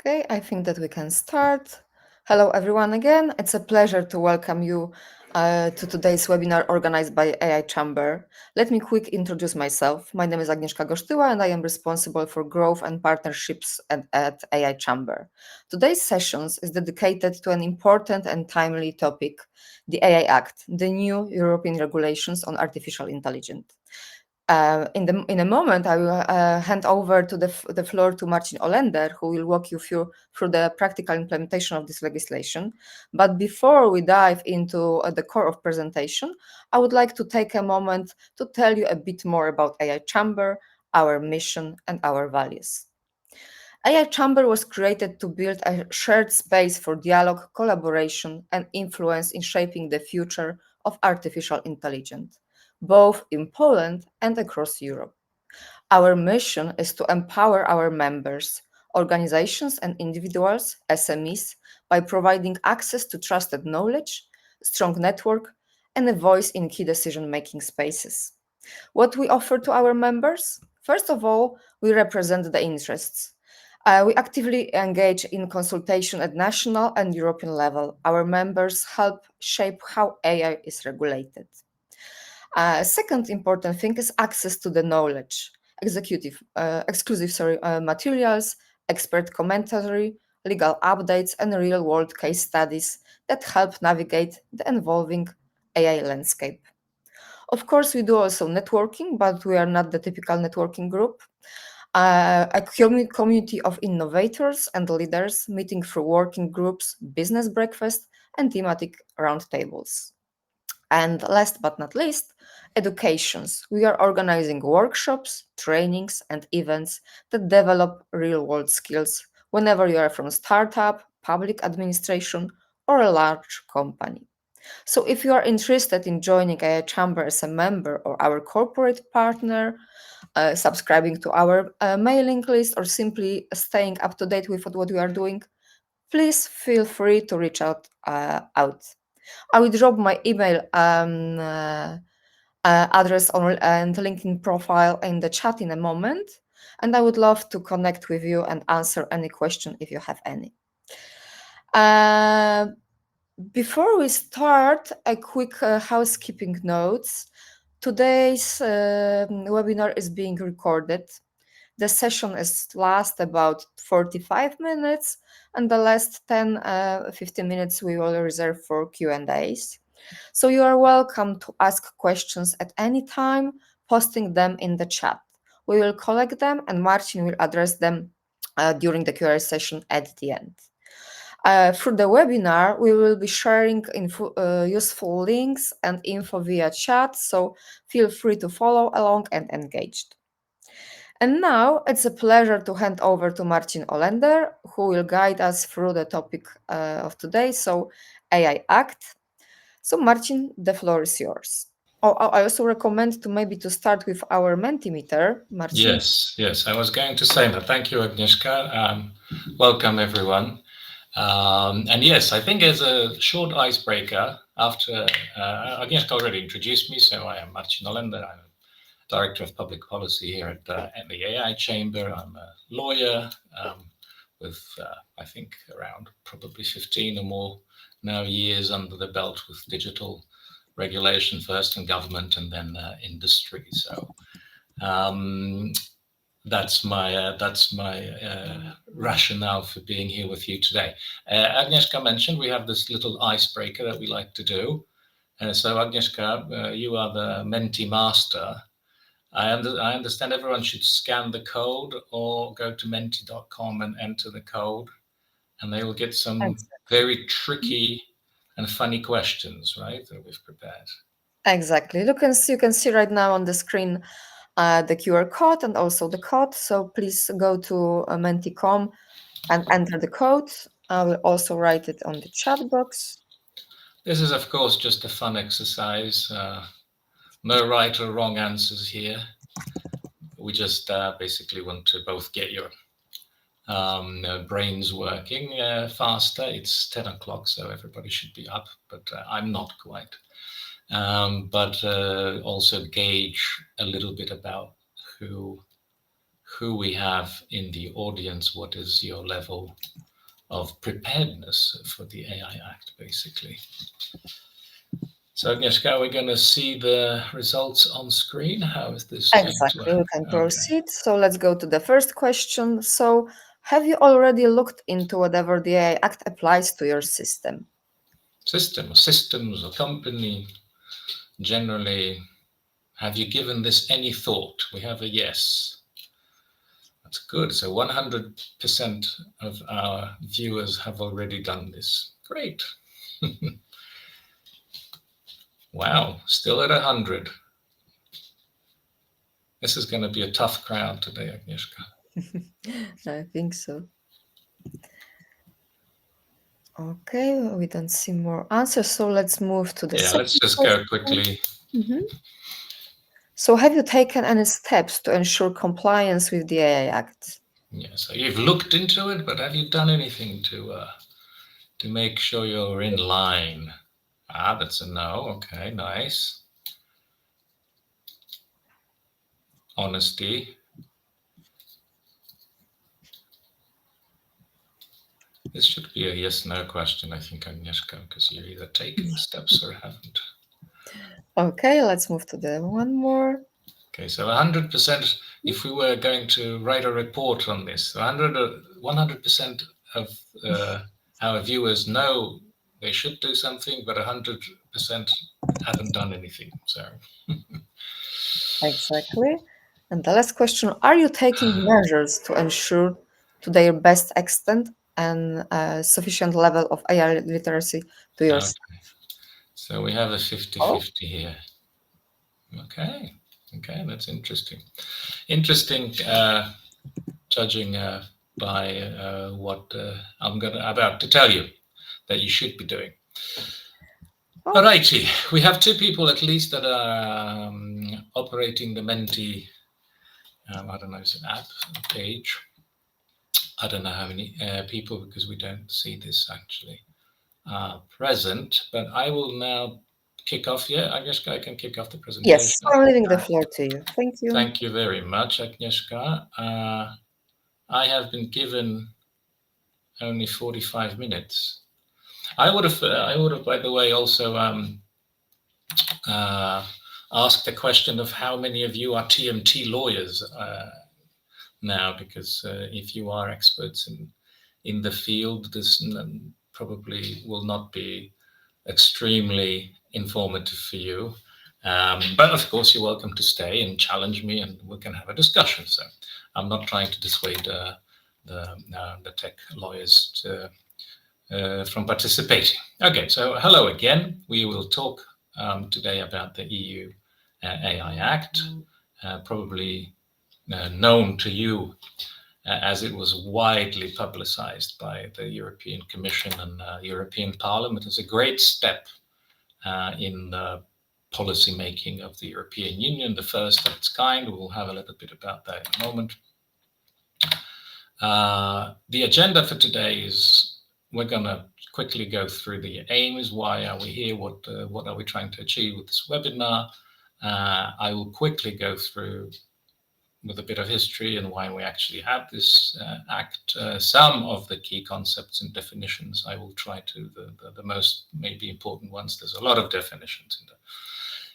Okay, I think that we can start. Hello, everyone, again. It's a pleasure to welcome you to today's webinar organized by AI Chamber. Let me quick introduce myself. My name is Agnieszka Gosztyła, and I am responsible for growth and partnerships at AI Chamber. Today's sessions is dedicated to an important and timely topic, the AI Act, the new European regulations on artificial intelligence. In a moment, I will hand over to the floor to Marcin Olender, who will walk you through the practical implementation of this legislation. But before we dive into the core of presentation, I would like to take a moment to tell you a bit more about AI Chamber, our mission, and our values. AI Chamber was created to build a shared space for dialogue, collaboration, and influence in shaping the future of artificial intelligence, both in Poland and across Europe. Our mission is to empower our members, organizations, and individuals, SMEs, by providing access to trusted knowledge, strong network, and a voice in key decision-making spaces. What we offer to our members? First of all, we represent the interests. We actively engage in consultation at national and European level. Our members help shape how AI is regulated. Second important thing is access to the knowledge, exclusive materials, expert commentary, legal updates, and real-world case studies that help navigate the evolving AI landscape. Of course, we do also networking, but we are not the typical networking group. A community of innovators and leaders meeting through working groups, business breakfast, and thematic roundtables. And last but not least, educations. We are organizing workshops, trainings, and events that develop real-world skills whenever you are from startup, public administration, or a large company. So if you are interested in joining a chamber as a member or our corporate partner, subscribing to our mailing list, or simply staying up to date with what we are doing, please feel free to reach out. I will drop my email address and LinkedIn profile in the chat in a moment, and I would love to connect with you and answer any question if you have any. Before we start, a quick housekeeping notes. Today's webinar is being recorded. The session lasts about 45 minutes, and the last 10-15 minutes we will reserve for Q&As. So you are welcome to ask questions at any time, posting them in the chat. We will collect them, and Marcin will address them during the Q&A session at the end. Through the webinar, we will be sharing useful links and info via chat, so feel free to follow along and engage. And now it's a pleasure to hand over to Marcin Olender, who will guide us through the topic of today, so AI Act. So Marcin, the floor is yours. Oh, I also recommend to start with our Mentimeter, Marcin. Yes, I was going to say that. Thank you, Agnieszka. Welcome, everyone. And yes, I think as a short icebreaker, after Agnieszka already introduced me, so I am Marcin Olender. I'm Director of Public Policy here at the AI Chamber. I'm a lawyer with, I think, around probably 15 or more now years under the belt with digital regulation, first in government and then industry. So that's my rationale for being here with you today. Agnieszka mentioned we have this little icebreaker that we like to do. So Agnieszka, you are the Menti master. I understand everyone should scan the code or go to menti.com and enter the code, and they will get some very tricky and funny questions, right, that we've prepared. Exactly. You can see right now on the screen the QR code and also the code. So please go to menti.com and enter the code. I will also write it on the chat box. This is, of course, just a fun exercise. No right or wrong answers here. We just basically want to both get your brains working faster. It's 10 o'clock, so everybody should be up, but I'm not quite. But also gauge a little bit about who who we have in the audience. What is your level of preparedness for the AI Act, basically? So Agnieszka, we're going to see the results on screen. How is this going to Exactly, we can Okay. proceed. So let's go to the first question. So have you already looked into whatever the AI Act applies to your system? Systems or company, generally, have you given this any thought? We have a yes. That's good. So 100% of our viewers have already done this. Great. Wow, still at 100. This is going to be a tough crowd today, Agnieszka. I think so. Okay, we don't see more answers, so let's move to the Yeah, second let's just question. go quickly. Mhm. So have you taken any steps to ensure compliance with the AI Act? Yeah, so you've looked into it, but have you done anything to make sure you're in line? Ah, that's a no. Okay, nice. Honesty. This should be a yes/no question, I think, Agnieszka, because you're either taken steps or haven't. Okay, let's move to the one more. Okay, so 100%, if we were going to write a report on this, 100% of our viewers know they should do something, but 100% haven't done anything. So Exactly. And the last question, are you taking measures to ensure to their best extent and sufficient level of AI literacy to your okay. So we have a 50-50 here. Okay, that's interesting. Interesting, judging by what I'm about to tell you that you should be doing. Alrighty, we have two people at least that are operating the Menti, I don't know, it's an app page. I don't know how many people, because we don't see this actually present, but I will now kick off. Yeah, Agnieszka, I can kick off the presentation. Yes, I'm leaving the floor to you. Thank you. Thank you very much, Agnieszka. I have been given only 45 minutes. I would have, by the way, also asked the question of how many of you are TMT lawyers now, because if you are experts in the field, this probably will not be extremely informative for you. But of course, you're welcome to stay and challenge me, and we can have a discussion. So I'm not trying to dissuade the tech lawyers from participating. Okay, so hello again. We will talk today about the EU AI Act, probably known to you as it was widely publicized by the European Commission and European Parliament as a great step in the policy making of the European Union, the first of its kind. We'll have a little bit about that in a moment. The agenda for today is we're going to quickly go through the aims. Why are we here? What are we trying to achieve with this webinar? I will quickly go through with a bit of history and why we actually have this act. Some of the key concepts and definitions, I will try to, the most maybe important ones. There's a lot of definitions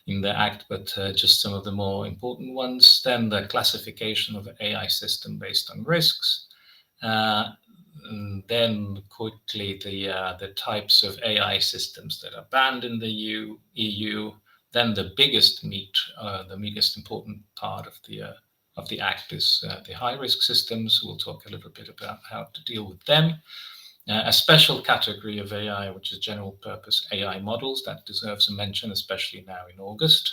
in the act, but just some of the more important ones. Then the classification of the AI system based on risks. And then quickly the types of AI systems that are banned in the EU. Then the biggest the biggest important part of the act is the high-risk systems. We'll talk a little bit about how to deal with them. A special category of AI, which is general-purpose AI models, that deserves a mention, especially now in August.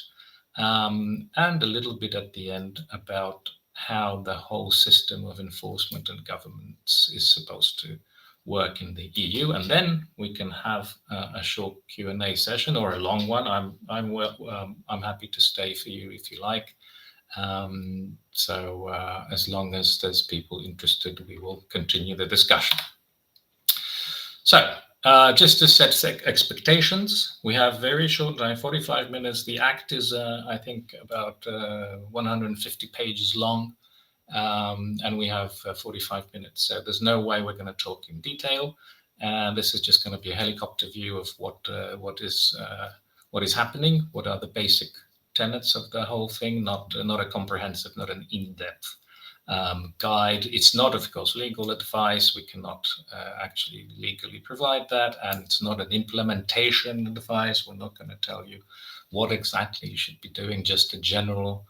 And a little bit at the end about how the whole system of enforcement and governance is supposed to work in the EU, and then we can have a short Q&A session or a long one. I'm happy to stay for you if you like. So as long as there's people interested, we will continue the discussion. So just to set expectations, we have very short time, 45 minutes. The act is, I think, about 150 pages long. and we have 45 minutes. So there's no way we're going to talk in detail. This is just going to be a helicopter view of what is happening, what are the basic tenets of the whole thing, not a comprehensive, not an in-depth guide. It's not, of course, legal advice. We cannot actually legally provide that, and it's not an implementation advice. We're not going to tell you what exactly you should be doing, just a general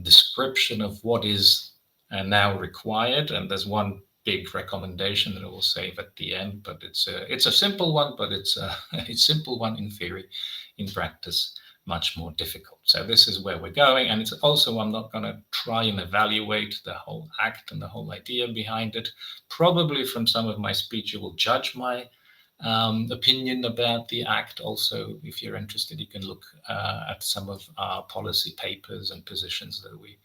description of what is now required. And there's one big recommendation that I will save at the end, but it's a simple one, but it's a simple one in theory. In practice, much more difficult. So this is where we're going, and it's also, I'm not going to try and evaluate the whole act and the whole idea behind it. Probably from some of my speech you will judge my opinion about the act. Also, if you're interested, you can look at some of our policy papers and positions that we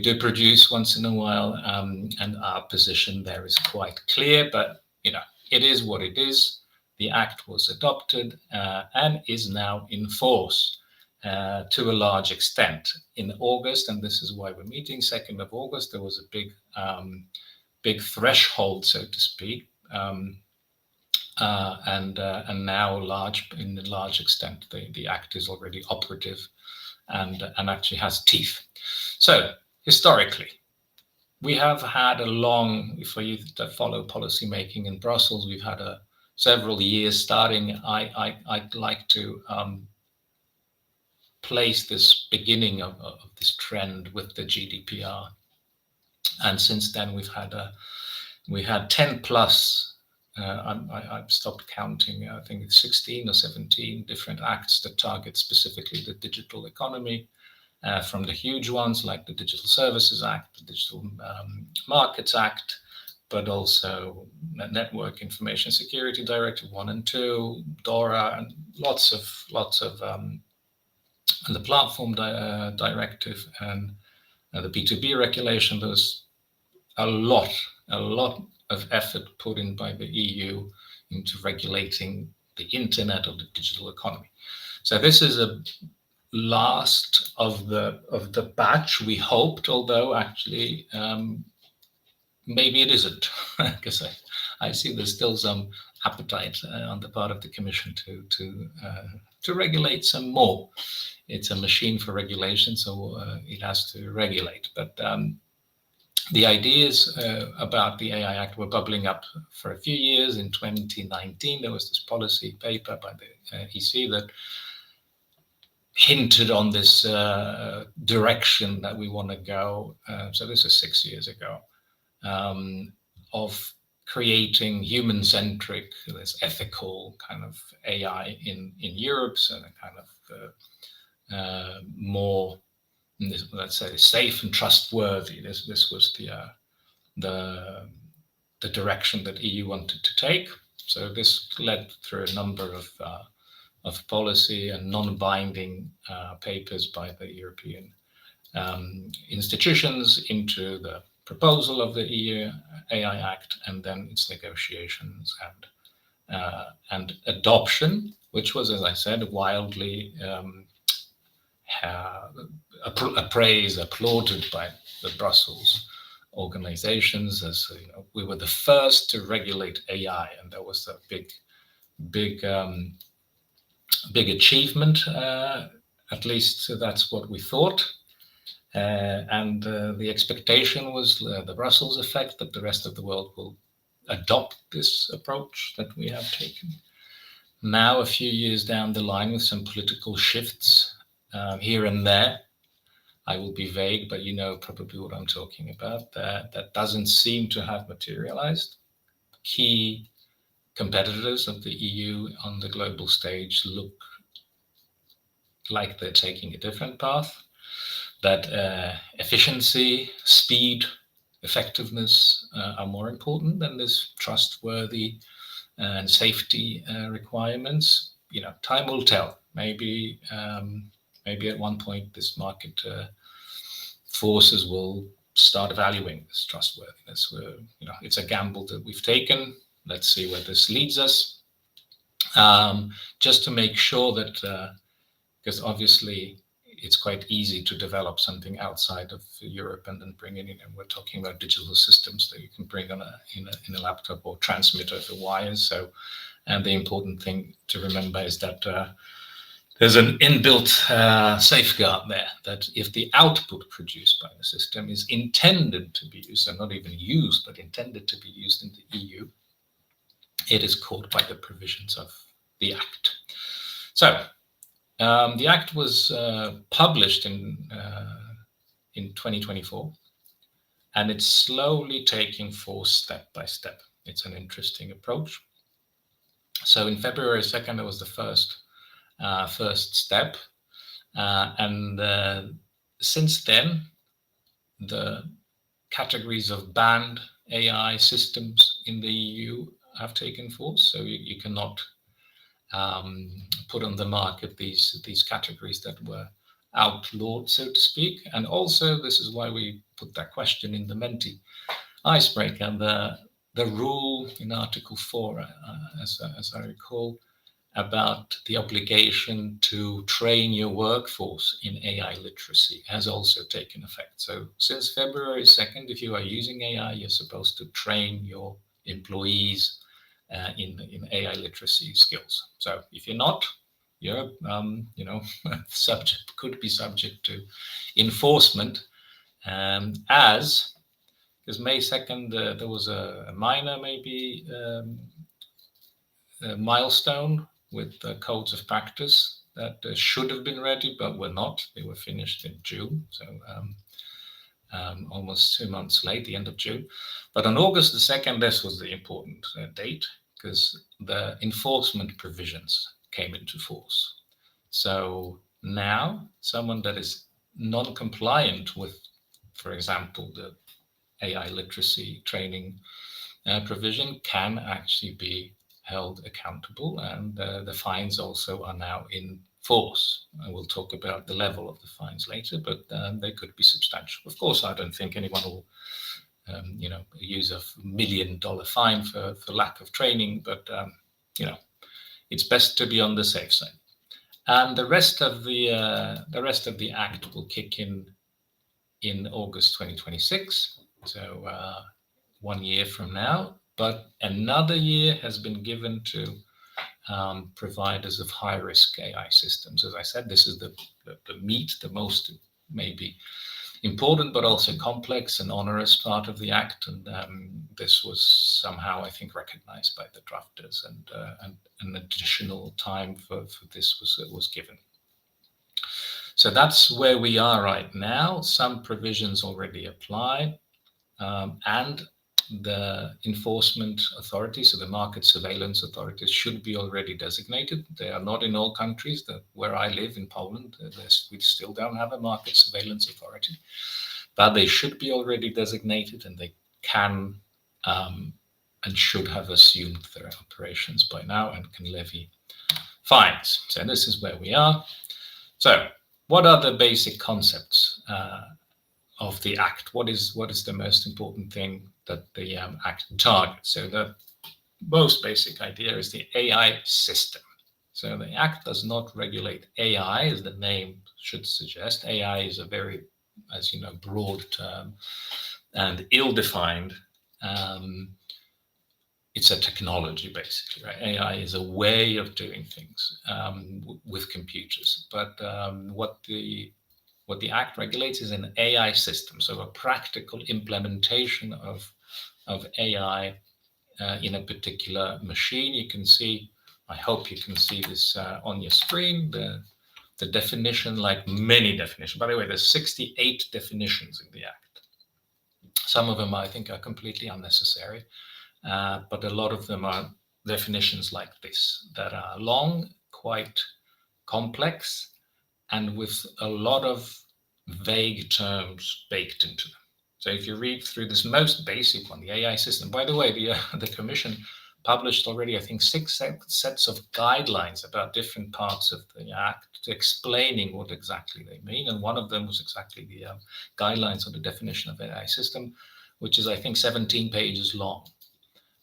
do produce once in a while, and our position there is quite clear, but it is what it is. The act was adopted and is now in force to a large extent. In August, and this is why we're meeting, 2nd of August, there was a big threshold, so to speak, and now in a large extent the act is already operative and actually has teeth. So historically, we have had a long, if you follow policy making in Brussels, we've had several years starting. I'd like to place this beginning of this trend with the GDPR, and since then we had 10 plus. I've stopped counting. I think it's 16 or 17 different acts that target specifically the digital economy, from the huge ones like the Digital Services Act, the Digital Markets Act, but also Network Information Security Directive 1 and 2, DORA, and lots of the Platform Directive and the B2B regulation. There's a lot of effort put in by the EU into regulating the internet of the digital economy. So this is a last of the batch, we hoped, although actually maybe it isn't, because I see there's still some appetite on the part of the Commission to regulate some more. It's a machine for regulation, so it has to regulate. But the ideas about the AI Act were bubbling up for a few years. In 2019, there was this policy paper by the EC that hinted on this direction that we want to go. So this is 6 years ago, of creating human-centric, this ethical kind of AI in Europe, so a kind of more, let's say, safe and trustworthy. This was the direction that EU wanted to take. So this led through a number of policy and non-binding papers by the European institutions into the proposal of the EU AI Act, and then its negotiations and adoption, which was, as I said, wildly applauded by the Brussels organizations, as we were the first to regulate AI, and that was a big achievement. At least that's what we thought. And the expectation was the Brussels effect, that the rest of the world will adopt this approach that we have taken. Now, a few years down the line, with some political shifts here and there, I will be vague, but you know probably what I'm talking about, that doesn't seem to have materialized. Key competitors of the EU on the global stage look like they're taking a different path, that efficiency, speed, effectiveness are more important than this trustworthy and safety requirements. Time will tell. Maybe at one point this market forces will start evaluating this trustworthiness. It's a gamble that we've taken. Let's see where this leads us. Just to make sure that, because obviously it's quite easy to develop something outside of Europe and then bring it in. And we're talking about digital systems that you can bring on in a laptop or transmit over wires. So, and the important thing to remember is that there's an inbuilt safeguard there that if the output produced by the system is intended to be used, and not even used, but intended to be used in the EU, it is caught by the provisions of the Act. So the Act was published in 2024, and it's slowly taking force step by step. It's an interesting approach. So in February 2nd, there was the first step. And since then, the categories of banned AI systems in the EU have taken force. So you cannot put on the market these categories that were outlawed, so to speak. And also, this is why we put that question in the Menti icebreaker. And the rule in Article 4, as I recall, about the obligation to train your workforce in AI literacy has also taken effect. So since February 2nd, if you are using AI, you're supposed to train your employees in AI literacy skills. So if you're not, you're could be subject to enforcement. Because May 2nd there was a minor maybe a milestone with codes of practice that should have been ready but were not. They were finished in June, so almost 2 months late, the end of June. But on August the 2nd, this was the important date, because the enforcement provisions came into force. So now someone that is non-compliant with, for example, the AI literacy training provision can actually be held accountable, and the fines also are now in force. And we'll talk about the level of the fines later, but they could be substantial. Of course, I don't think anyone will use $1 million fine for lack of training, but it's best to be on the safe side. And the rest of the act will kick in August 2026, so 1 year from now. But another year has been given to providers of high-risk AI systems. As I said, this is the meat, the most maybe important, but also complex and onerous part of the Act. And this was somehow, I think, recognized by the drafters, and an additional time for this was given. So that's where we are right now. Some provisions already apply, and the enforcement authorities, so the market surveillance authorities, should be already designated. They are not in all countries. Where I live in Poland, we still don't have a market surveillance authority, but they should be already designated, and they can and should have assumed their operations by now and can levy fines. So this is where we are. So what are the basic concepts of the Act? What is the most important thing that the Act targets? So the most basic idea is the AI system. So the Act does not regulate AI, as the name should suggest. AI is a very, as you know, broad term and ill-defined. It's a technology, basically, right? AI is a way of doing things with computers. But what the Act regulates is an AI system, so a practical implementation of AI in a particular machine. You can see, I hope you can see this on your screen, the definition, like many definitions. By the way, there's 68 definitions in the Act. Some of them, I think, are completely unnecessary, but a lot of them are definitions like this, that are long, quite complex, and with a lot of vague terms baked into them. So if you read through this most basic one, the AI system, by the way, the Commission published already, I think, 6 sets of guidelines about different parts of the Act, explaining what exactly they mean. And one of them was exactly the guidelines on the definition of AI system, which is, I think, 17 pages long,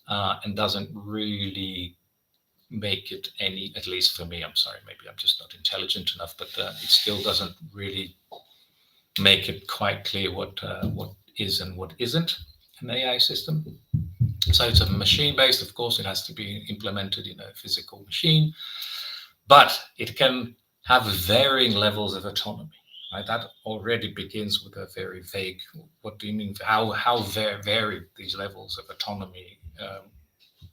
and doesn't really make it any, at least for me, I'm sorry, maybe I'm just not intelligent enough, but it still doesn't really make it quite clear what is and what isn't an AI system. So it's a machine-based, of course, it has to be implemented in a physical machine, but it can have varying levels of autonomy. Right? That already begins with a very vague, what do you mean, how varied these levels of autonomy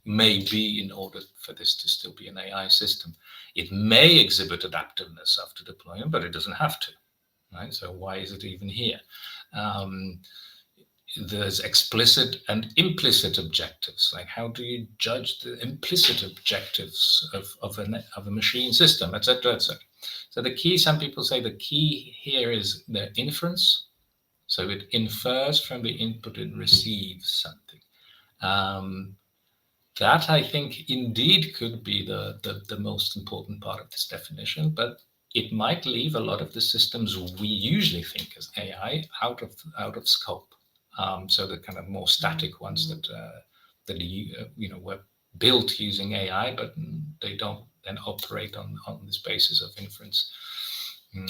may be in order for this to still be an AI system. It may exhibit adaptiveness after deployment, but it doesn't have to. Right? So why is it even here? There's explicit and implicit objectives. Like, how do you judge the implicit objectives of a machine system, etc., etc. So the key, some people say the key here is the inference. So it infers from the input and receives something. That, I think, indeed could be the most important part of this definition, but it might leave a lot of the systems we usually think as AI out of scope. So the kind of more static ones that were built using AI, but they don't then operate on this basis of inference.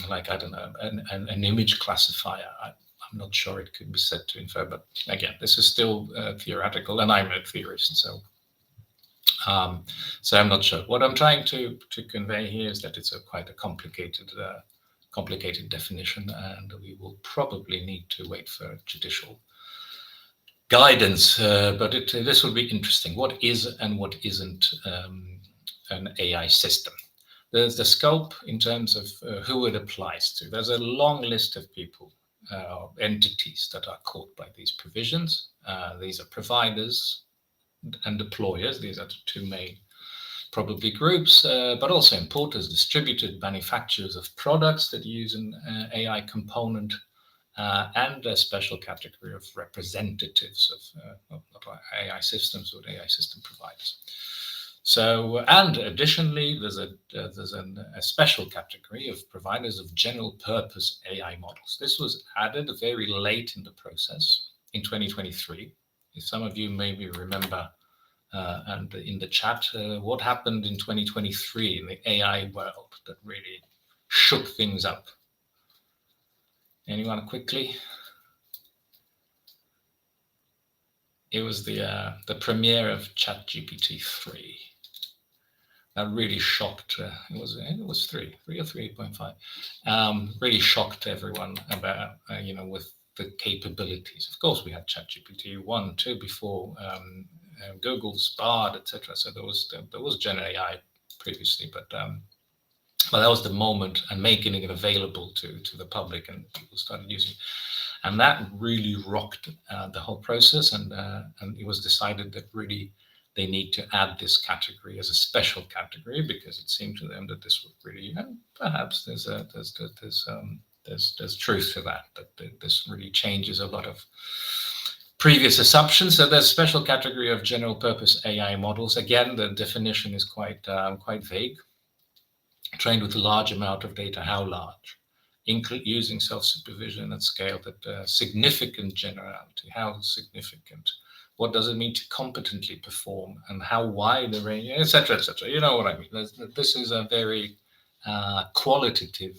Like, I don't know, an image classifier. I'm not sure it could be said to infer, but again, this is still theoretical, and I'm a theorist, so I'm not sure. What I'm trying to convey here is that it's quite a complicated definition, and we will probably need to wait for judicial guidance. But this will be interesting. What is and what isn't an AI system? There's the scope in terms of who it applies to. There's a long list of people, entities that are caught by these provisions. These are providers and deployers. These are the two main probably groups, but also importers, distributors, manufacturers of products that use an AI component, and a special category of representatives of not AI systems, but AI system providers. So, and additionally, there's a special category of providers of general purpose AI models. This was added very late in the process in 2023. If some of you maybe remember, and in the chat, what happened in 2023 in the AI world that really shook things up? Anyone quickly? It was the premiere of ChatGPT 3. That really shocked. It was 3 or 3.5. Really shocked everyone about with the capabilities. Of course, we had ChatGPT 1, 2 before Google's Bard, etc. So there was Gen AI previously, but that was the moment, and making it available to the public, and people started using it. And that really rocked the whole process, and it was decided that really they need to add this category as a special category, because it seemed to them that this would really, and perhaps there's truth to that this really changes a lot of previous assumptions. So there's a special category of general purpose AI models. Again, the definition is quite vague. Trained with a large amount of data. How large? Using self-supervision at scale, that significant generality. How significant? What does it mean to competently perform, and how wide the range, etc., etc. You know what I mean. This is a very qualitative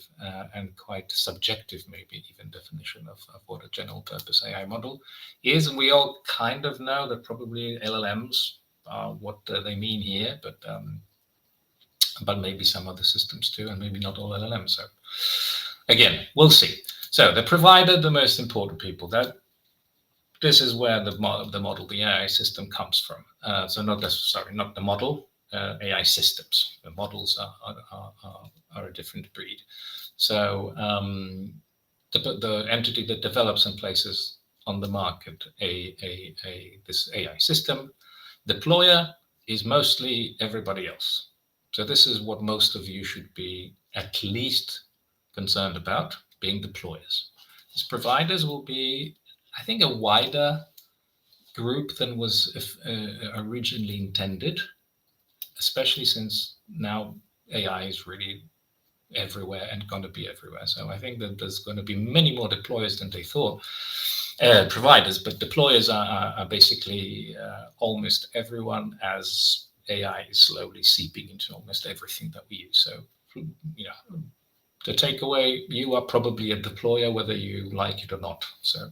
and quite subjective, maybe even, definition of what a general purpose AI model is. And we all kind of know that probably LLMs are what they mean here, but maybe some other systems too, and maybe not all LLMs. So again, we'll see. So the provider, the most important people, this is where the model, the AI system, comes from. So not the model, AI systems. The models are a different breed. So the entity that develops and places on the market this AI system, deployer is mostly everybody else. So this is what most of you should be at least concerned about, being deployers. These providers will be, I think, a wider group than was originally intended, especially since now AI is really everywhere and going to be everywhere. So I think that there's going to be many more deployers than they thought. Providers, but deployers are basically almost everyone as AI is slowly seeping into almost everything that we use. So, the takeaway, you are probably a deployer, whether you like it or not. So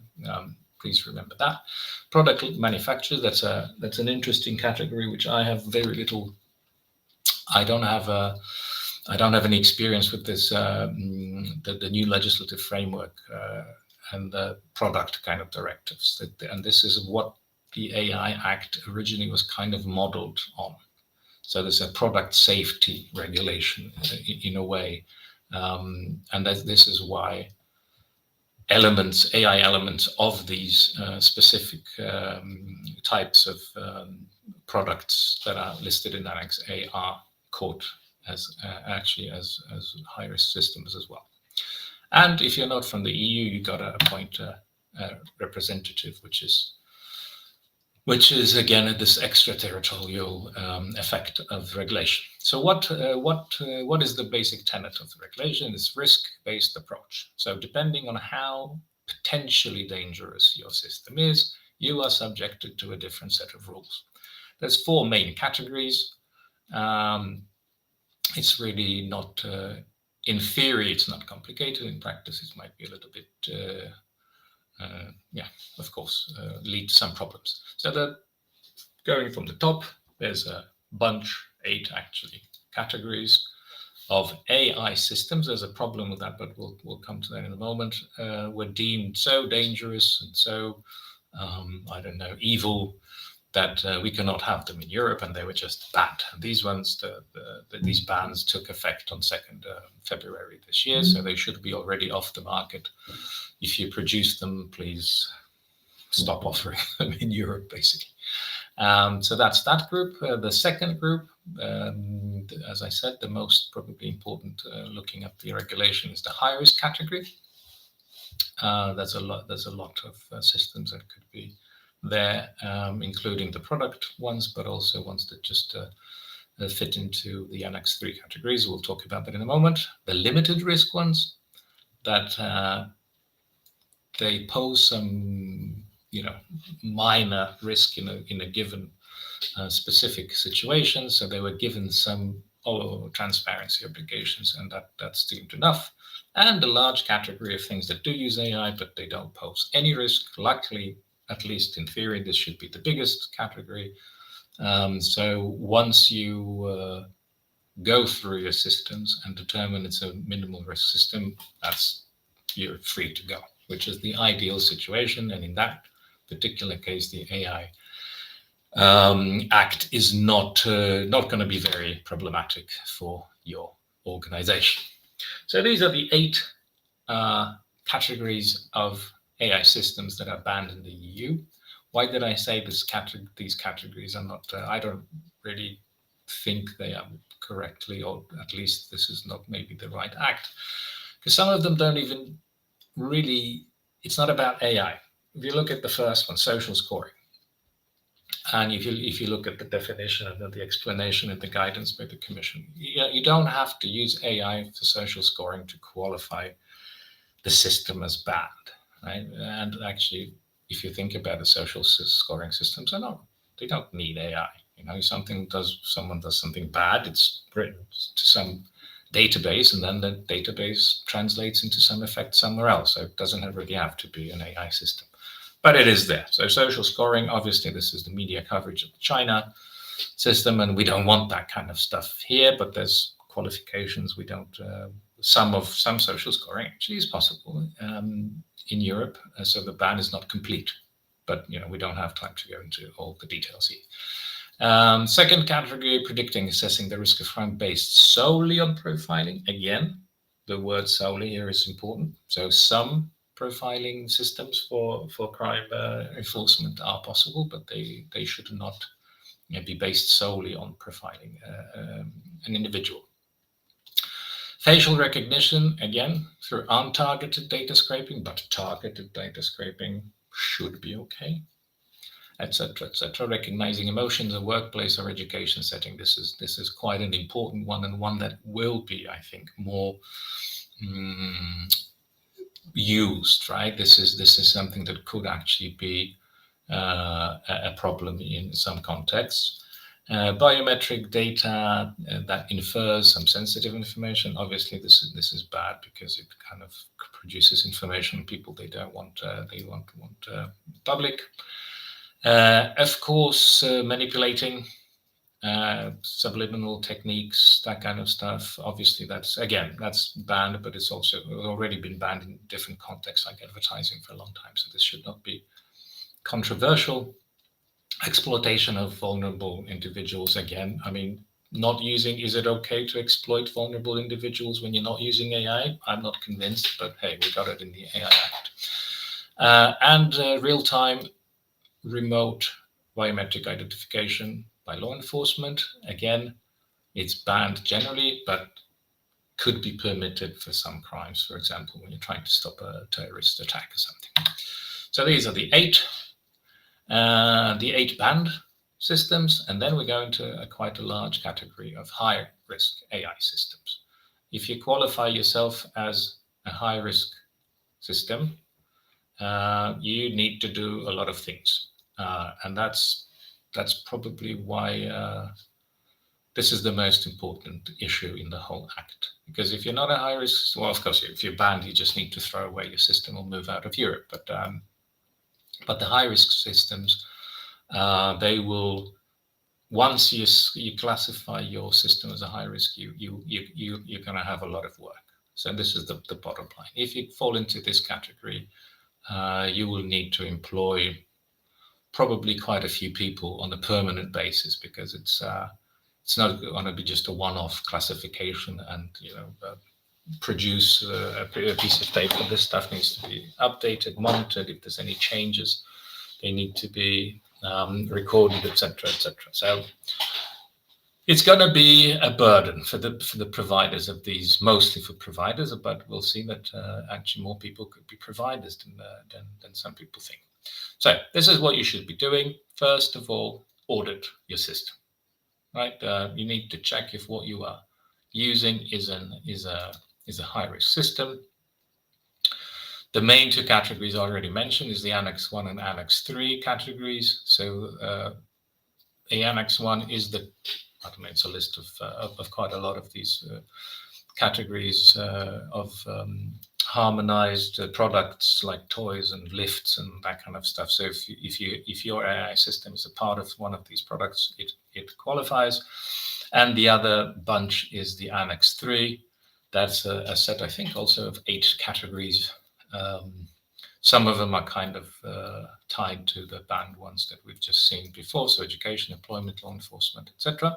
please remember that. Product manufacturers, that's an interesting category, which I have very little. I don't have any experience with this, the new legislative framework and the product kind of directives. And this is what the AI Act originally was kind of modeled on. So there's a product safety regulation in a way. And this is why AI elements of these specific types of products that are listed in Annex A are caught as actually as high-risk systems as well. And if you're not from the EU, you got to appoint a representative, which is again this extraterritorial effect of regulation. So what is the basic tenet of the regulation? It's risk-based approach. So depending on how potentially dangerous your system is, you are subjected to a different set of rules. There's 4 main categories. It's really not, in theory, it's not complicated. In practice, it might be a little bit of course, lead to some problems. So that going from the top, there's a bunch, 8 actually, categories of AI systems. There's a problem with that, but we'll come to that in a moment. Were deemed so dangerous and so, evil that we cannot have them in Europe, and they were just banned. And these ones, these bans took effect on 2nd February this year, so they should be already off the market. If you produce them, please stop offering them in Europe, basically. So that's that group. The second group, as I said, the most probably important looking at the regulation is the high-risk category. There's a lot of systems that could be there, including the product ones, but also ones that just fit into the Annex 3 categories. We'll talk about that in a moment. The limited risk ones, that they pose some, minor risk in a given specific situation. So they were given some transparency obligations, and that's deemed enough. And a large category of things that do use AI, but they don't pose any risk. Luckily, at least in theory, this should be the biggest category. So once you go through your systems and determine it's a minimal risk system, you're free to go, which is the ideal situation. And in that particular case, the AI Act is not going to be very problematic for your organization. So these are the 8 categories of AI systems that are banned in the EU. Why did I say these categories are not? I don't really think they are correctly, or at least this is not maybe the right act, because some of them don't even really. It's not about AI. If you look at the first one, social scoring, and if you look at the definition and the explanation and the guidance by the Commission, you don't have to use AI for social scoring to qualify the system as banned. Right? And actually, if you think about the social scoring systems, they don't need AI. Someone does something bad, it's written to some database, and then the database translates into some effect somewhere else. So it doesn't really have to be an AI system, but it is there. So social scoring, obviously, this is the media coverage of the China system, and we don't want that kind of stuff here. But there's qualifications. We don't. Some social scoring actually is possible in Europe, so the ban is not complete. But we don't have time to go into all the details here. Second category: predicting, assessing the risk of crime based solely on profiling. Again, the word solely here is important. So some profiling systems for crime enforcement are possible, but they should not be based solely on profiling an individual. Facial recognition, again, through untargeted data scraping, but targeted data scraping should be okay, etc., etc. Recognizing emotions in workplace or education setting. This is quite an important one, and one that will be, I think, more used. Right? This is something that could actually be a problem in some contexts. Biometric data that infers some sensitive information. Obviously, this is bad because it kind of produces information people they don't want. They want public. Of course, manipulating subliminal techniques, that kind of stuff. Obviously, that's banned, but it's also already been banned in different contexts, like advertising, for a long time. So this should not be controversial. Exploitation of vulnerable individuals. Again, I mean, not using. Is it okay to exploit vulnerable individuals when you're not using AI? I'm not convinced, but hey, we got it in the AI Act. And real-time remote biometric identification by law enforcement. Again, it's banned generally, but could be permitted for some crimes. For example, when you're trying to stop a terrorist attack or something. So these are the eight banned systems, and then we go into quite a large category of high-risk AI systems. If you qualify yourself as a high-risk system, you need to do a lot of things, and that's probably why this is the most important issue in the whole act. Because if you're not a high risk, well, of course, if you're banned, you just need to throw away your system or move out of Europe. But the high risk systems, they will, once you classify your system as a high risk, you're going to have a lot of work. So this is the bottom line. If you fall into this category, you will need to employ probably quite a few people on a permanent basis, because it's not going to be just a one-off classification and produce a piece of paper. This stuff needs to be updated, monitored. If there's any changes, they need to be recorded, etc., etc. So it's going to be a burden for the providers of these, mostly for providers, but we'll see that actually more people could be providers than some people think. So this is what you should be doing. First of all, audit your system. Right, you need to check if what you are using is a high-risk system. The main two categories already mentioned is the Annex 1 and Annex 3 categories. So the Annex 1 is it's a list of quite a lot of these categories of harmonized products like toys and lifts and that kind of stuff. So if your AI system is a part of one of these products, it qualifies. And the other bunch is the Annex 3. That's a set, I think, also of 8 categories. Some of them are kind of tied to the banned ones that we've just seen before, so education, employment, law enforcement, etc.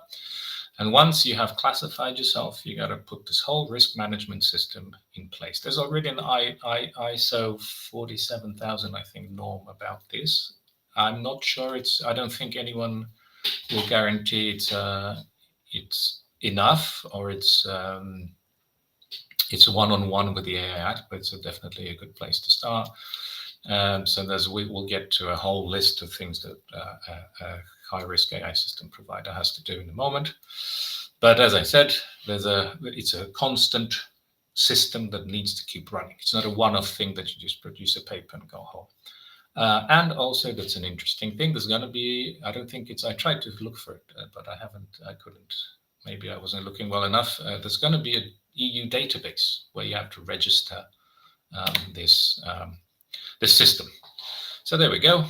And once you have classified yourself, you got to put this whole risk management system in place. There's already an ISO 47000, I think, norm about this. I'm not sure I don't think anyone will guarantee it's enough, or it's a one-on-one with the AI Act, but it's definitely a good place to start. So we'll get to a whole list of things that a high-risk AI system provider has to do in a moment. But as I said, it's a constant system that needs to keep running. It's not a one-off thing that you just produce a paper and go home. And also, that's an interesting thing. There's going to be, I tried to look for it, but I couldn't. Maybe I wasn't looking well enough. There's going to be an EU database where you have to register this system. So there we go.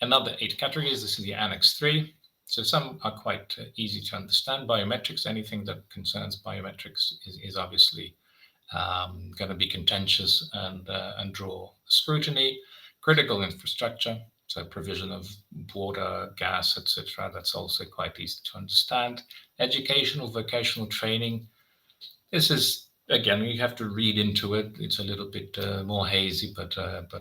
Another 8 categories. This is the Annex 3. So some are quite easy to understand. Biometrics, anything that concerns biometrics is obviously going to be contentious and draw scrutiny. Critical infrastructure, so provision of water, gas, etc. That's also quite easy to understand. Educational, vocational training. This is, again, you have to read into it. It's a little bit more hazy, but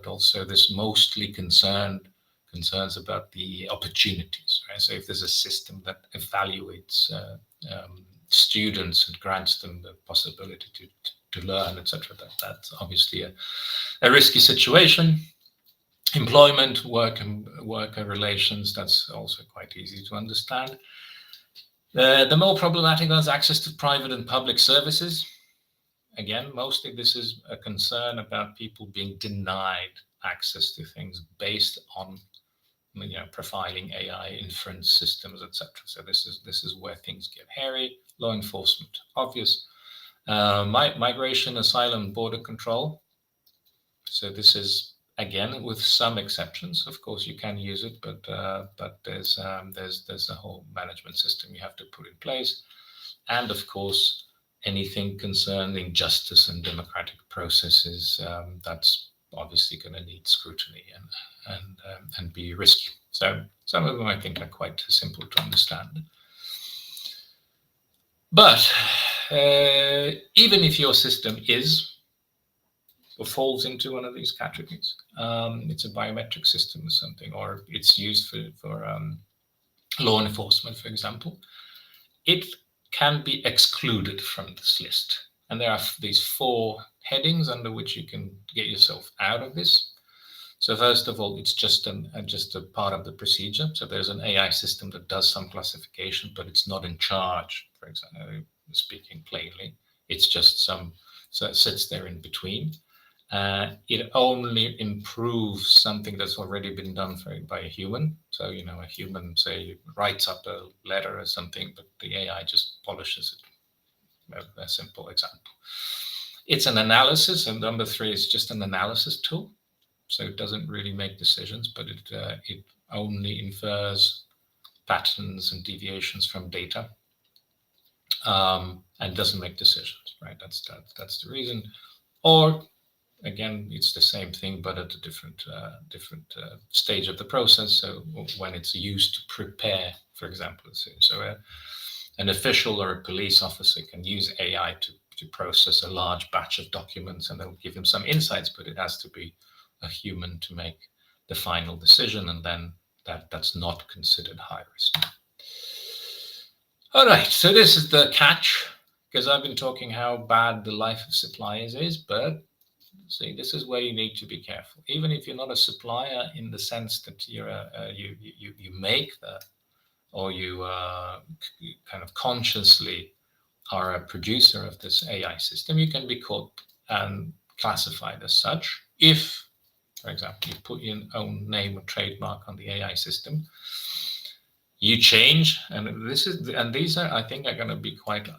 also this mostly concerns about the opportunities. Right? So if there's a system that evaluates students and grants them the possibility to learn, etc., that's obviously a risky situation. Employment, worker relations, that's also quite easy to understand. The more problematic one is access to private and public services. Again, mostly this is a concern about people being denied access to things based on profiling AI inference systems, etc. So this is where things get hairy. Law enforcement, obvious. Migration, asylum, border control. So this is, again, with some exceptions. Of course, you can use it, but there's a whole management system you have to put in place, and of course, anything concerning justice and democratic processes, that's obviously going to need scrutiny and be risky. So some of them I think are quite simple to understand. But even if your system is or falls into one of these categories, it's a biometric system or something, or it's used for law enforcement, for example, it can be excluded from this list. And there are these 4 headings under which you can get yourself out of this. So first of all, it's just a part of the procedure. So there's an AI system that does some classification, but it's not in charge, for example, speaking plainly. It's just so it sits there in between. It only improves something that's already been done by a human. So, a human, say, writes up a letter or something, but the AI just polishes it. A simple example. It's an analysis, and number 3 is just an analysis tool. So it doesn't really make decisions, but it only infers patterns and deviations from data, and doesn't make decisions, right? That's the reason. Or again, it's the same thing, but at a different stage of the process. So when it's used to prepare, for example, so an official or a police officer can use AI to process a large batch of documents, and they'll give him some insights, but it has to be a human to make the final decision, and then that's not considered high risk. All right, so this is the catch, because I've been talking how bad the life of suppliers is, but see, this is where you need to be careful. Even if you're not a supplier in the sense that you make the, or you kind of consciously are a producer of this AI system, you can be caught and classified as such if, for example, you put your own name or trademark on the AI system. You change, and these are, I think, are going to be quite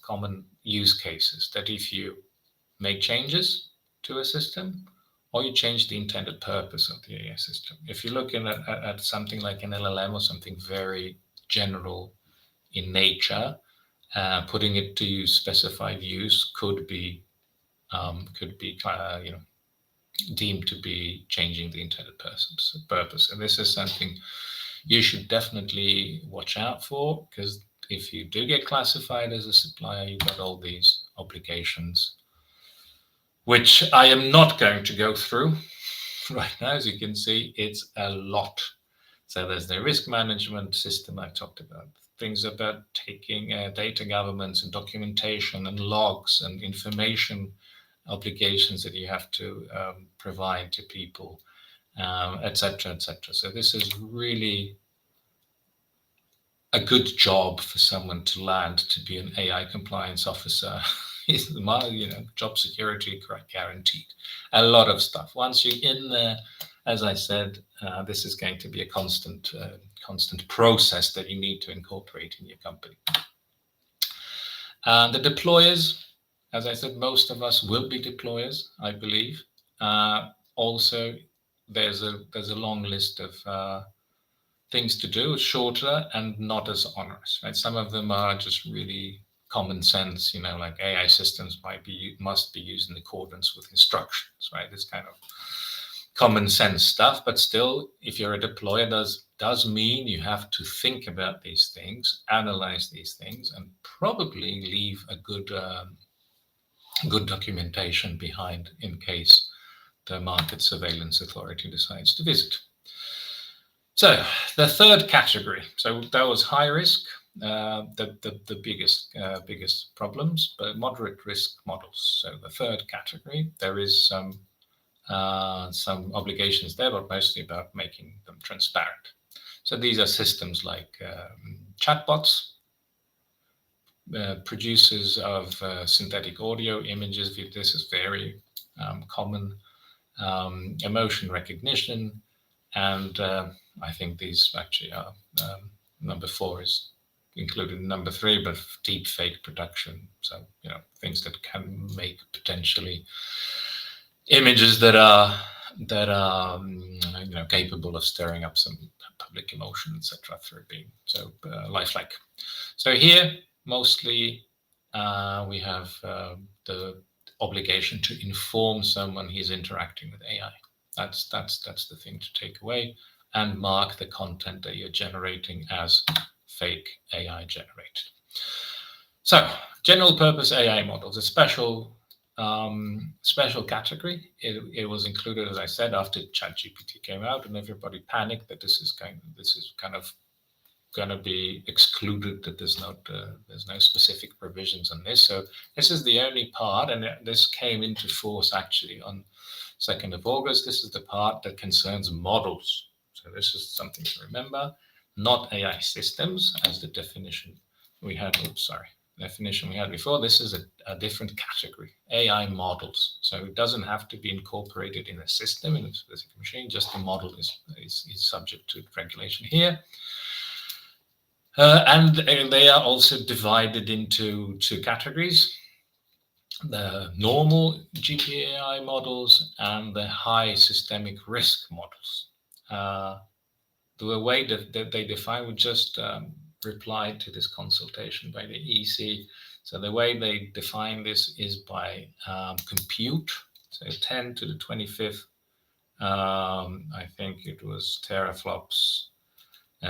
common use cases. That if you make changes to a system, or you change the intended purpose of the AI system. If you're looking at something like an LLM or something very general in nature, putting it to specified use could be deemed to be changing the intended purpose. And this is something you should definitely watch out for, because if you do get classified as a supplier, you've got all these obligations, which I am not going to go through right now. As you can see, it's a lot. So there's the risk management system I talked about, things about taking data governance and documentation and logs and information obligations that you have to provide to people, etc., etc. So this is really a good job for someone to land to be an AI compliance officer. Is job security guaranteed. A lot of stuff. Once you're in there, as I said, this is going to be a constant process that you need to incorporate in your company. The deployers, as I said, most of us will be deployers, I believe. Also, there's a long list of things to do, shorter and not as onerous. Right? Some of them are just really common sense, like AI systems must be used in accordance with instructions, right? This kind of common sense stuff, but still, if you're a deployer, does mean you have to think about these things, analyze these things, and probably leave a good documentation behind in case the Market Surveillance Authority decides to visit. So the third category, so that was high risk, the biggest problems, but moderate risk models. So the third category, there is some obligations there, but mostly about making them transparent. So these are systems like chatbots, producers of synthetic audio, images. This is very common. Emotion recognition, And I think these actually are number 4 is included in number 3, but deep fake production. So, things that can make potentially images that are capable of stirring up some public emotion, etc., through being so lifelike. So here mostly we have the obligation to inform someone he's interacting with AI. That's the thing to take away, and mark the content that you're generating as fake AI generated. So general purpose AI models, a special category. It was included, as I said, after ChatGPT came out, and everybody panicked that this is kind of going to be excluded, that there's no specific provisions on this. So this is the only part, and this came into force actually on 2nd of August. This is the part that concerns models. So this is something to remember, not AI systems as the definition we had. Definition we had before. This is a different category, AI models. So it doesn't have to be incorporated in a system, in a specific machine, just the model is subject to regulation here. And they are also divided into 2 categories: the normal GPAI models and the high systemic risk models. The way that they define, we just replied to this consultation by the EC. So the way they define this is by compute, so 10 to the 25th, I think it was teraflops.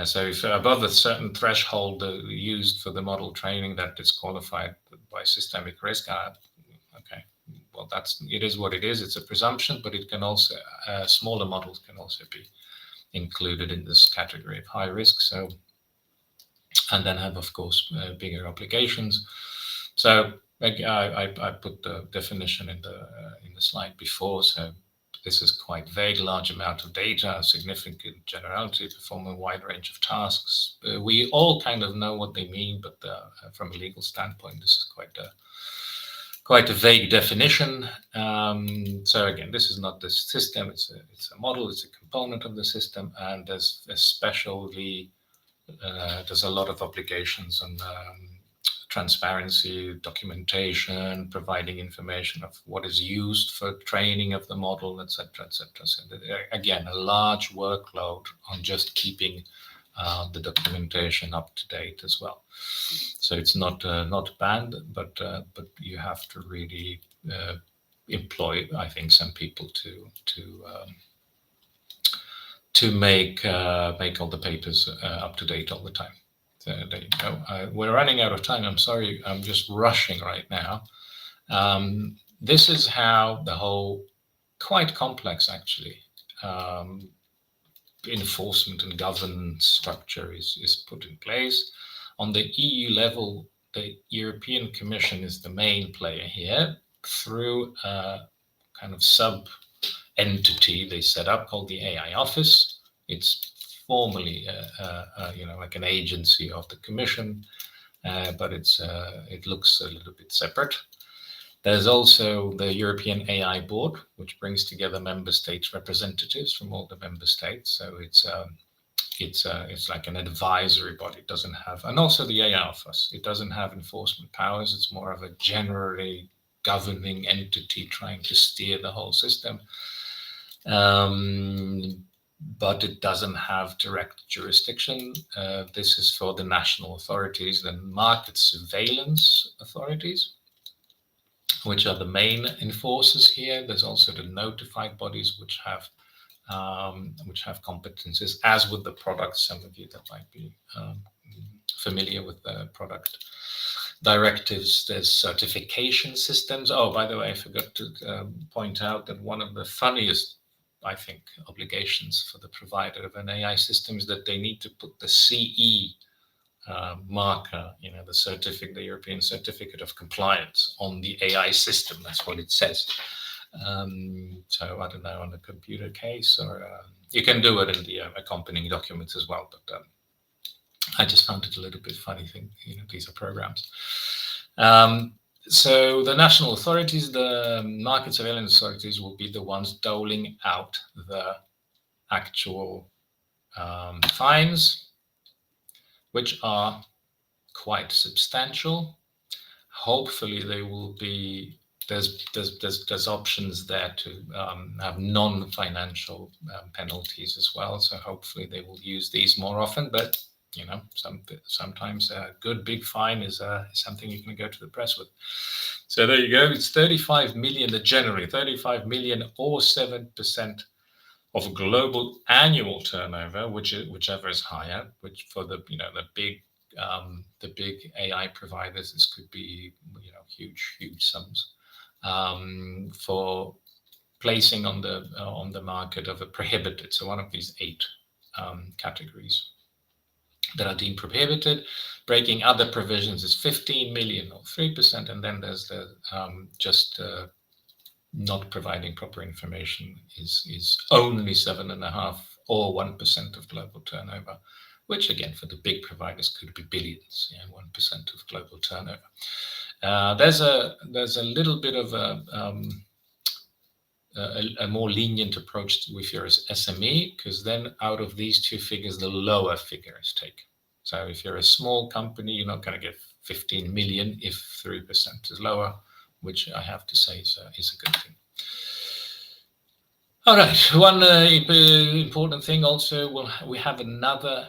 So if above a certain threshold used for the model training, that is qualified by systemic risk. Okay, well, it is what it is. It's a presumption, but it can also smaller models can also be included in this category of high risk. So, and then have, of course, bigger obligations. So I put the definition in the slide before. So this is quite vague: large amount of data, significant generality, perform a wide range of tasks. We all kind of know what they mean, but from a legal standpoint, this is quite a vague definition. So again, this is not the system; it's a model. It's a component of the system, and there's a lot of obligations on transparency, documentation, providing information of what is used for training of the model, etc., etc. So again, a large workload on just keeping the documentation up to date as well. So it's not banned, but you have to really employ, I think, some people to make all the papers up to date all the time. So there you go. We're running out of time. I'm sorry. I'm just rushing right now. This is how the whole quite complex, actually, enforcement and governance structure is put in place. On the EU level, the European Commission is the main player here through a kind of sub-entity they set up called the AI Office. It's formally, like an agency of the Commission, but it looks a little bit separate. There's also the European AI Board, which brings together member states representatives from all the member states. So it's like an advisory body. It doesn't have, and also the AI Office. It doesn't have enforcement powers. It's more of a generally governing entity trying to steer the whole system. But it doesn't have direct jurisdiction. This is for the national authorities, the market surveillance authorities, which are the main enforcers here. There's also the notified bodies, which have competences, as with the products. Some of you that might be familiar with the product directives. There's certification systems. Oh, by the way, I forgot to point out that one of the funniest, I think, obligations for the provider of an AI system is that they need to put the CE marker, the European Certificate of Compliance on the AI system. That's what it says. So I don't know, on a computer case, or you can do it in the accompanying documents as well. But I just found it a little bit funny thing. These are programs. So the national authorities, the market surveillance authorities, will be the ones doling out the actual fines, which are quite substantial. Hopefully, they will be. There's options there to have non-financial penalties as well. So hopefully they will use these more often. But sometimes a good big fine is something you can go to the press with. So there you go. It's 35 million. Generally 35 million or 7% of global annual turnover, whichever is higher. Which for the big AI providers, this could be huge sums. For placing on the market of a prohibited, so one of these 8 categories that are deemed prohibited. Breaking other provisions is 15 million or 3%, and then there's the not providing proper information is only 7.5 or 1% of global turnover, which again for the big providers could be billions. 1% of global turnover. There's a little bit of a more lenient approach if you're an SME, because then out of these 2 figures, the lower figure is taken. So if you're a small company, you're not going to get 15 million if 3% is lower, which I have to say is a good thing. All right, one important thing also, we have another.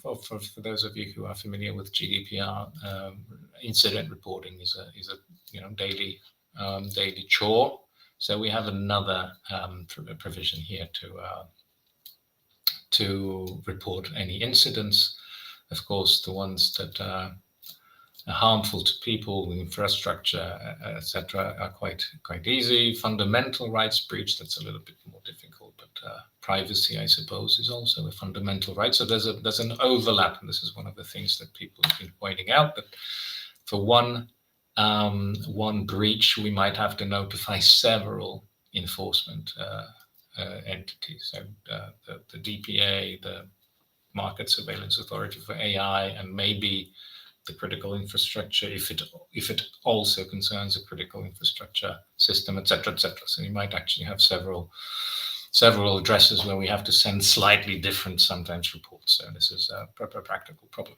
For those of you who are familiar with GDPR, incident reporting is a daily chore. So we have another provision here to report any incidents. Of course, the ones that are harmful to people, infrastructure, etc., are quite easy. Fundamental rights breach, that's a little bit more difficult, but privacy, I suppose, is also a fundamental right. So there's an overlap, and this is one of the things that people have been pointing out, that for one breach, we might have to notify several enforcement entities. So the DPA, the Market Surveillance Authority for AI, and maybe the critical infrastructure, if it also concerns a critical infrastructure system, etc., etc. So you might actually have several addresses where we have to send slightly different sometimes reports. So this is a practical problem.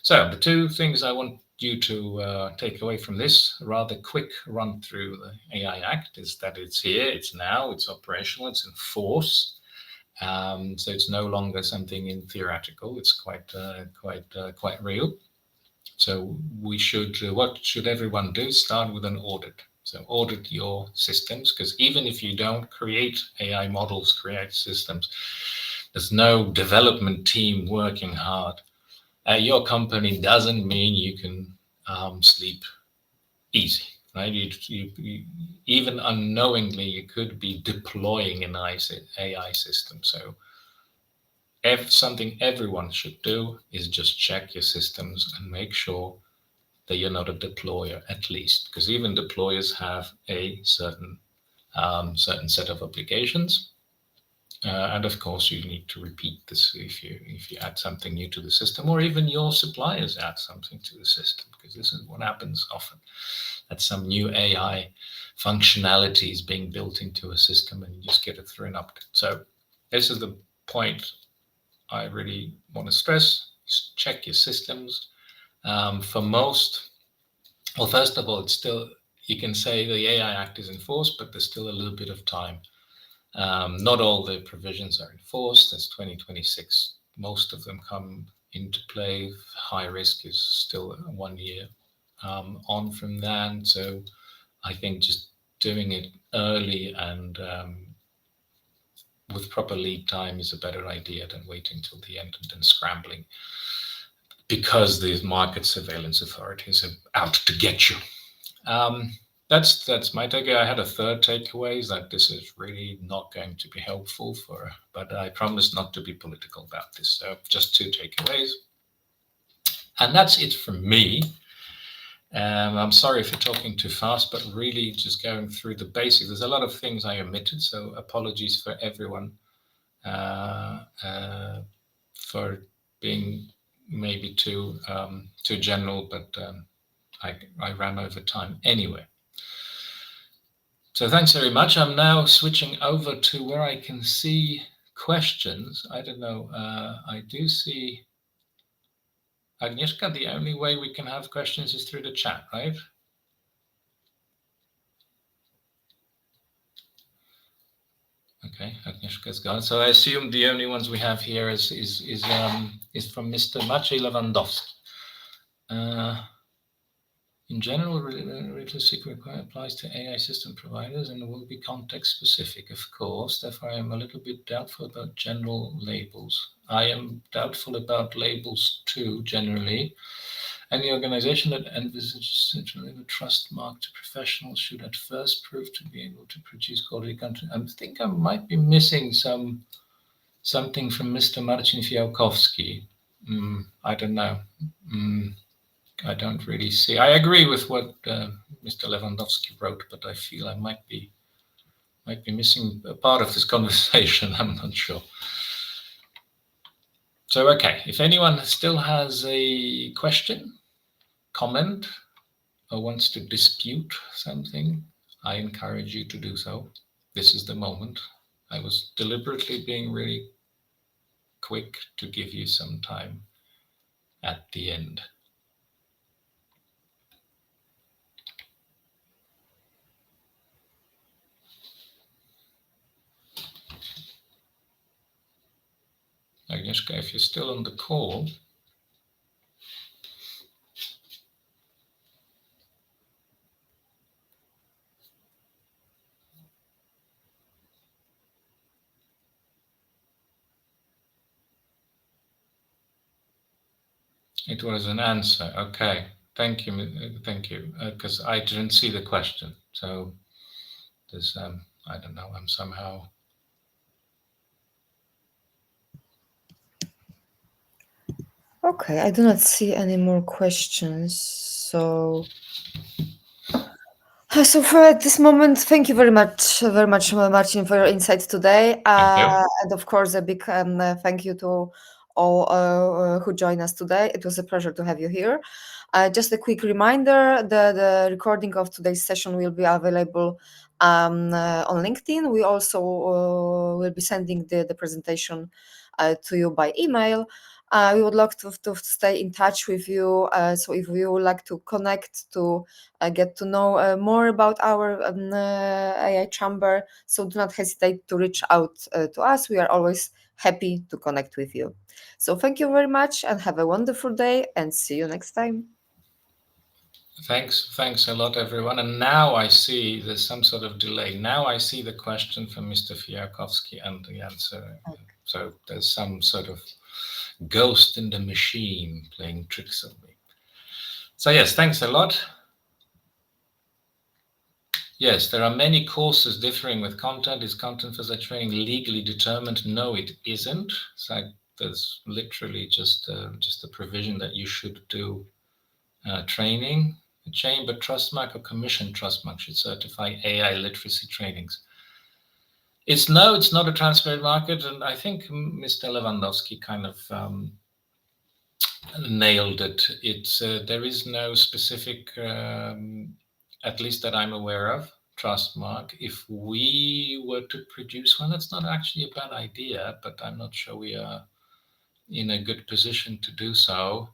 So the 2 things I want you to take away from this rather quick run through the AI Act is that it's here, it's now, it's operational, it's in force. So it's no longer something in theoretical. It's quite real. So what should everyone do? Start with an audit. So audit your systems, because even if you don't create AI models, create systems, there's no development team working hard at your company doesn't mean you can sleep easy, right? You even unknowingly, you could be deploying an AI system. So something everyone should do is just check your systems and make sure that you're not a deployer, at least, because even deployers have a certain set of obligations. And of course, you need to repeat this if you add something new to the system, or even your suppliers add something to the system, because this is what happens often. That some new AI functionality is being built into a system, and you just get it through an update. So this is the point I really want to stress: is check your systems. For most, well, first of all, it's still, you can say the AI Act is enforced, but there's still a little bit of time. Not all the provisions are enforced. There's 2026. Most of them come into play. High risk is still 1 year on from that. So I think just doing it early and with proper lead time is a better idea than waiting till the end and then scrambling because the market surveillance authorities are out to get you. That's my takeaway. I had a third takeaway, is that this is really not going to be helpful but I promise not to be political about this. So just 2 takeaways. And that's it from me. I'm sorry if you're talking too fast, but really just going through the basics. There's a lot of things I omitted, so apologies for everyone for being maybe too general, but I ran over time anyway. So thanks very much. I'm now switching over to where I can see questions, I don't know. I do see, Agnieszka, the only way we can have questions is through the chat, right? Okay, Agnieszka's gone. So I assume the only ones we have here is from Mr. Maciej Lewandowski. In general, regulatory secret applies to AI system providers and will be context specific, of course. Therefore, I am a little bit doubtful about general labels. I am doubtful about labels too, generally. Any organization that envisages a trust mark to professionals should at first prove to be able to produce quality content. I think I might be missing something from Mr. Marcin Fiałkowski. I don't know. I don't really see. I agree with what Mr. Lewandowski wrote, but I feel I might be missing a part of this conversation. I'm not sure. So, okay, if anyone still has a question, comment, or wants to dispute something, I encourage you to do so. This is the moment. I was deliberately being really quick to give you some time at the end. Agnieszka, if you're still on the call, it was an answer. Okay, thank you, because I didn't see the question. So there's, I don't know, I'm somehow. Okay, I do not see any more questions. So for this moment, thank you very much, Marcin, for your insights today. Thank you. And of course, a big thank you to all who joined us today. It was a pleasure to have you here. Just a quick reminder, the recording of today's session will be available on LinkedIn. We also will be sending the presentation to you by email. We would love to stay in touch with you. So if you would like to connect to get to know more about our AI chamber, so do not hesitate to reach out to us. We are always happy to connect with you. So thank you very much and have a wonderful day and see you next time. Thanks a lot, everyone. And now I see there's some sort of delay. Now I see the question from Mr. Fiałkowski and the answer. Okay. So there's some sort of ghost in the machine playing tricks on me. So yes, thanks a lot. Yes, there are many courses differing with content. Is content for such training legally determined? No, it isn't. So there's literally just a provision that you should do training. The Chamber Trustmark or Commission Trustmark should certify AI literacy trainings. It's not a transparent market, and I think Mr. Lewandowski kind of nailed it. There is no specific, at least that I'm aware of, Trustmark. If we were to produce one, that's not actually a bad idea, but I'm not sure we are in a good position to do so.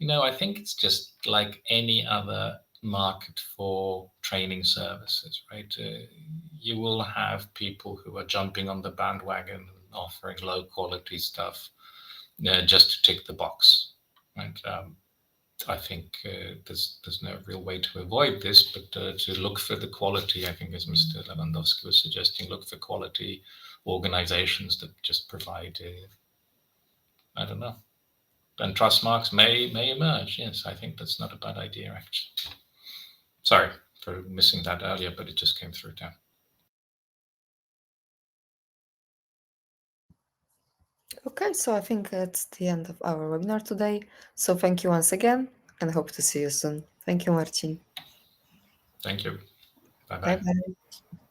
I think it's just like any other market for training services, right? You will have people who are jumping on the bandwagon and offering low quality stuff just to tick the box, right? I think there's no real way to avoid this, but to look for the quality, I think, as Mr. Lewandowski was suggesting, look for quality organizations that just provide, I don't know. And trust marks may emerge. Yes, I think that's not a bad idea, actually. Sorry for missing that earlier, but it just came through now. Okay, so I think that's the end of our webinar today. So thank you once again and hope to see you soon. Thank you, Marcin. Thank you. Bye-bye. Bye-bye.